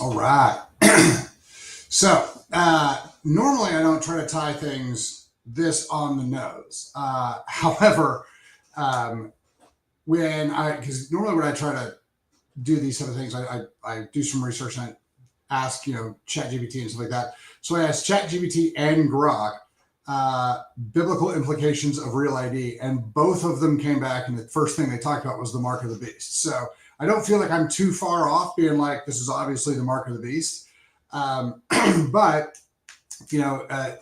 All right. So, normally I don't try to tie things this on the nose. However, because normally when I try to do these type of things, I do some research and I ask, Chat GPT and stuff like that. So I asked Chat GPT and Grok biblical implications of real ID, and both of them came back, and the first thing they talked about was the mark of the beast. So I don't feel like I'm too far off being like, this is obviously the mark of the beast. But,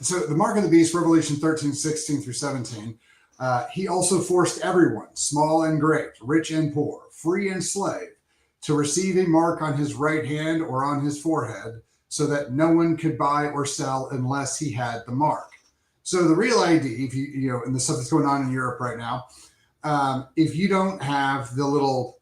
so the mark of the beast, Revelation 13, 16 through 17, he also forced everyone, small and great, rich and poor, free and slave, to receive a mark on his right hand or on his forehead, so that no one could buy or sell unless he had the mark. So the real ID, if and the stuff that's going on in Europe right now, if you don't have the little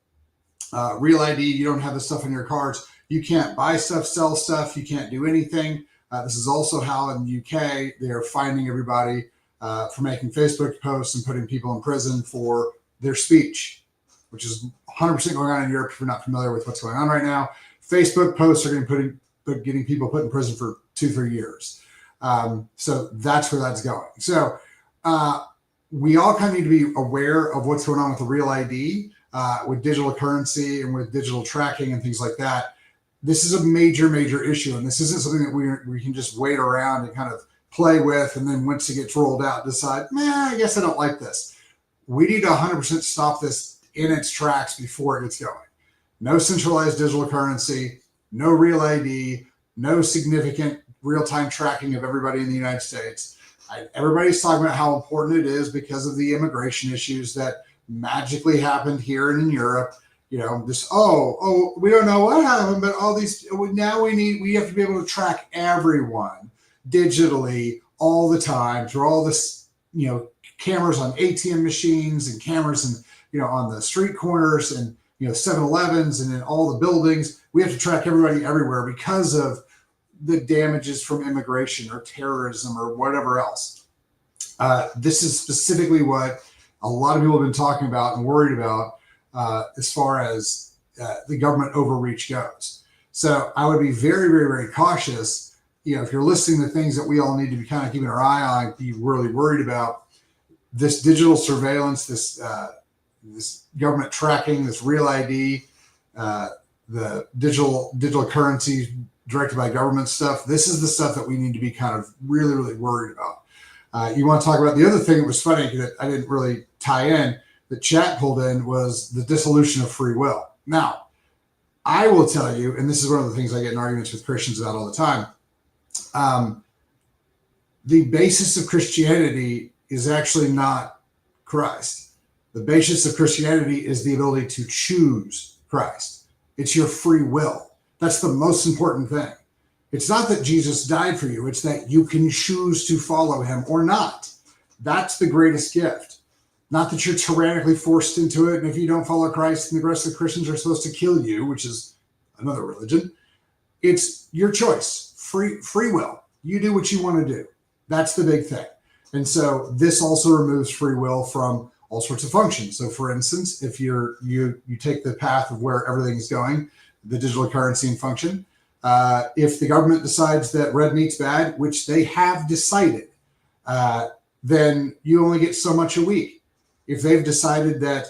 real ID, you don't have the stuff in your cards, you can't buy stuff, sell stuff, you can't do anything. This is also how in the UK they're finding everybody for making Facebook posts and putting people in prison for their speech, which is 100% going on in Europe. If you're not familiar with what's going on right now, Facebook posts are getting people put in prison for 2-3 years. So that's where that's going. So we all kind of need to be aware of what's going on with the real ID, with digital currency and with digital tracking and things like that. This is a major, major issue. And this isn't something that we can just wait around and kind of play with. And then once it gets rolled out, decide, I guess I don't like this. We need to 100% stop this in its tracks before it gets going. No centralized digital currency, no real ID, no significant real-time tracking of everybody in the United States. Everybody's talking about how important it is because of the immigration issues that magically happened here and in Europe. We don't know what happened, but all these, now we have to be able to track everyone digitally all the time through all this, cameras on ATM machines and cameras and, on the street corners and, 7-Elevens and in all the buildings. We have to track everybody everywhere because of the damages from immigration or terrorism or whatever else. This is specifically what a lot of people have been talking about and worried about as far as the government overreach goes. So I would be very, very, very cautious. If you're listening to things that we all need to be kind of keeping our eye on, be really worried about this digital surveillance, this government tracking, this real ID, the digital currency directed by government stuff. This is the stuff that we need to be kind of really, really worried about. You want to talk about the other thing that was funny that I didn't really tie in, that Chat pulled in, was the dissolution of free will. Now, I will tell you, and this is one of the things I get in arguments with Christians about all the time, the basis of Christianity is actually not Christ. The basis of Christianity is the ability to choose Christ. It's your free will. That's the most important thing. It's not that Jesus died for you. It's that you can choose to follow him or not. That's the greatest gift. Not that you're tyrannically forced into it. And if you don't follow Christ, and the rest of the Christians are supposed to kill you, which is another religion. It's your choice, free will. You do what you want to do. That's the big thing. And so this also removes free will from all sorts of functions. So for instance, if you take the path of where everything is going, the digital currency and function, if the government decides that red meat's bad, which they have decided, then you only get so much a week. If they've decided that,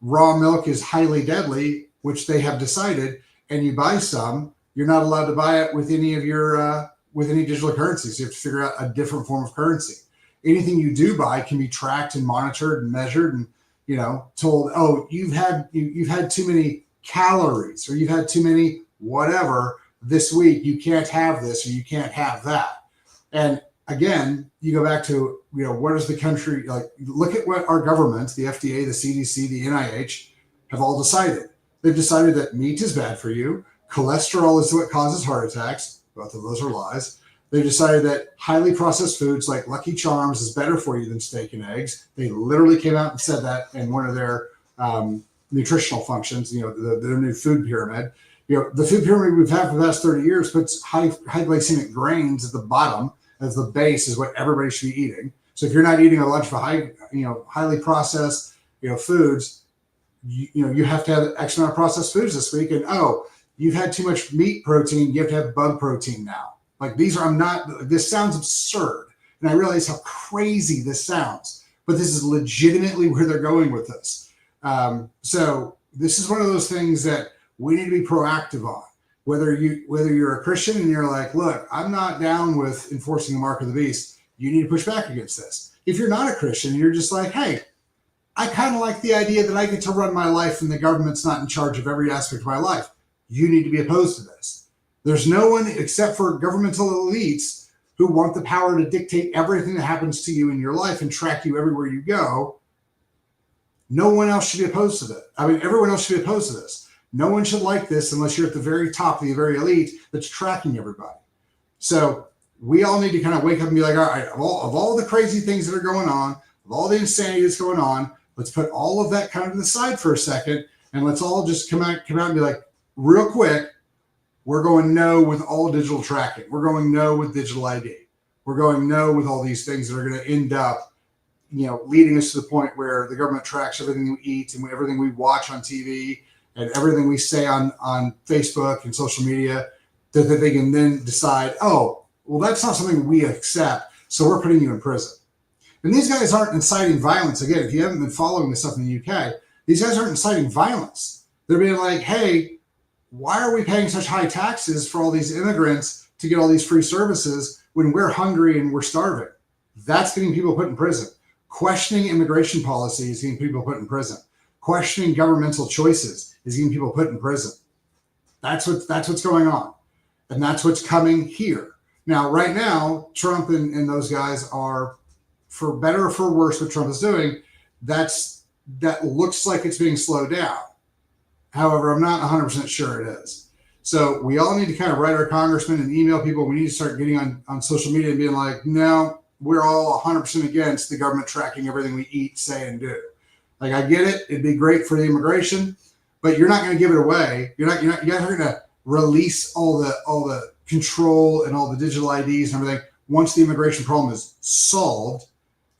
raw milk is highly deadly, which they have decided, and you buy some, you're not allowed to buy it with any of your, with any digital currencies. You have to figure out a different form of currency. Anything you do buy can be tracked and monitored and measured and, told, you've had too many calories or you've had too many whatever this week. You can't have this or you can't have that. And again, you go back to, what is the country, look at what our government, the FDA, the CDC, the NIH have all decided. They've decided that meat is bad for you. Cholesterol is what causes heart attacks. Both of those are lies. They decided that highly processed foods like Lucky Charms is better for you than steak and eggs. They literally came out and said that in one of their nutritional functions, their new food pyramid. The food pyramid we've had for the past 30 years puts high glycemic grains at the bottom as the base is what everybody should be eating. So if you're not eating a lunch of highly processed, foods, you have to have X amount of processed foods this week. And you've had too much meat protein, you have to have bug protein now. Like this sounds absurd. And I realize how crazy this sounds, but this is legitimately where they're going with this. So this is one of those things that we need to be proactive on. Whether you're a Christian and you're like, look, I'm not down with enforcing the mark of the beast, you need to push back against this. If you're not a Christian and you're just like, hey, I kind of like the idea that I get to run my life and the government's not in charge of every aspect of my life, you need to be opposed to this. There's no one except for governmental elites who want the power to dictate everything that happens to you in your life and track you everywhere you go. No one else should be opposed to that. I mean, everyone else should be opposed to this. No one should like this unless you're at the very top of the very elite that's tracking everybody. So we all need to kind of wake up and be like, all right, of all the crazy things that are going on, of all the insanity that's going on, let's put all of that kind of to the side for a second, and let's all just come out and be like, real quick, we're going no with all digital tracking. We're going no with digital ID. We're going no with all these things that are going to end up, leading us to the point where the government tracks everything we eat and everything we watch on TV and everything we say on Facebook and social media, that they can then decide, oh, well, that's not something we accept, so we're putting you in prison. And these guys aren't inciting violence. Again, if you haven't been following this stuff in the UK, these guys aren't inciting violence. They're being like, hey, why are we paying such high taxes for all these immigrants to get all these free services when we're hungry and we're starving? That's getting people put in prison. Questioning immigration policies is getting people put in prison. Questioning governmental choices is getting people put in prison. That's what's going on. And that's what's coming here. Now, right now, Trump and those guys are, for better or for worse, what Trump is doing, that looks like it's being slowed down. However, I'm not 100% sure it is. So we all need to kind of write our congressmen and email people. We need to start getting on social media and being like, no, we're all 100% against the government tracking everything we eat, say, and do. Like, I get it. It'd be great for the immigration, but you're not going to give it away. You guys are going to release all the control and all the digital IDs and everything once the immigration problem is solved.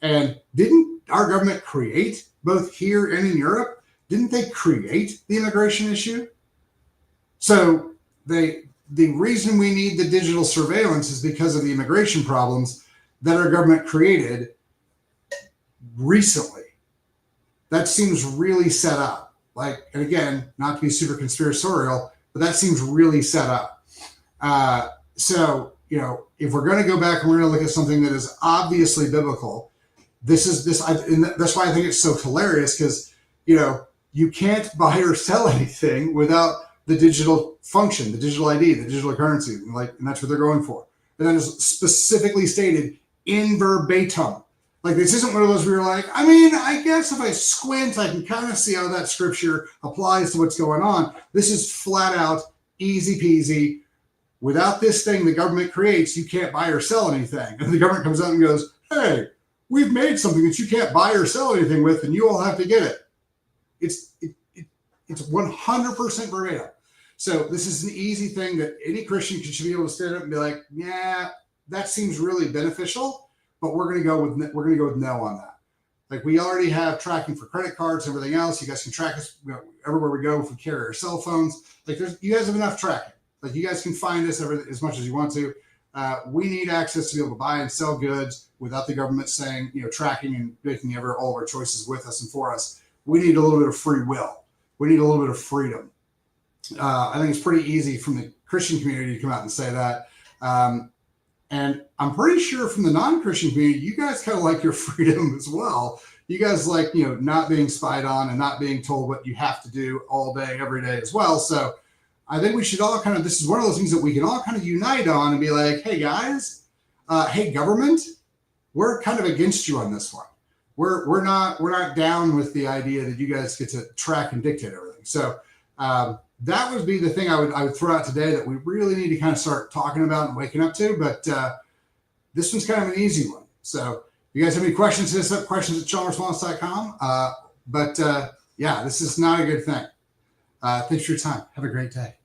And didn't our government create, both here and in Europe, didn't they create the immigration issue? So the reason we need the digital surveillance is because of the immigration problems that our government created recently. That seems really set up. Like, and again, not to be super conspiratorial, but that seems really set up. So, if we're going to go back and we're going to look at something that is obviously biblical, and that's why I think it's so hilarious, because, you can't buy or sell anything without the digital function, the digital ID, the digital currency, and that's what they're going for. And that is specifically stated in verbatim. Like, this isn't one of those where you're like, I mean, I guess if I squint, I can kind of see how that scripture applies to what's going on. This is flat out, easy peasy. Without this thing the government creates, you can't buy or sell anything. And the government comes out and goes, hey, we've made something that you can't buy or sell anything with, and you all have to get it. It's 100% verbatim. So this is an easy thing that any Christian should be able to stand up and be like, yeah, that seems really beneficial, but we're going to go with no on that. Like, we already have tracking for credit cards and everything else. You guys can track us everywhere we go if we carry our cell phones. Like, you guys have enough tracking. Like, you guys can find us as much as you want to. We need access to be able to buy and sell goods without the government saying, tracking and making all of our choices with us and for us. We need a little bit of free will. We need a little bit of freedom. I think it's pretty easy from the Christian community to come out and say that. And I'm pretty sure from the non-Christian community, you guys kind of like your freedom as well. You guys like, not being spied on and not being told what you have to do all day, every day as well. So I think we should all this is one of those things that we can all kind of unite on and be like, hey guys, hey government, we're kind of against you on this one. We're not down with the idea that you guys get to track and dictate everything. So that would be the thing I would throw out today that we really need to kind of start talking about and waking up to. But this one's kind of an easy one. So if you guys have any questions, hit us up, questions@seanresponse.com. But yeah, this is not a good thing. Thanks for your time. Have a great day.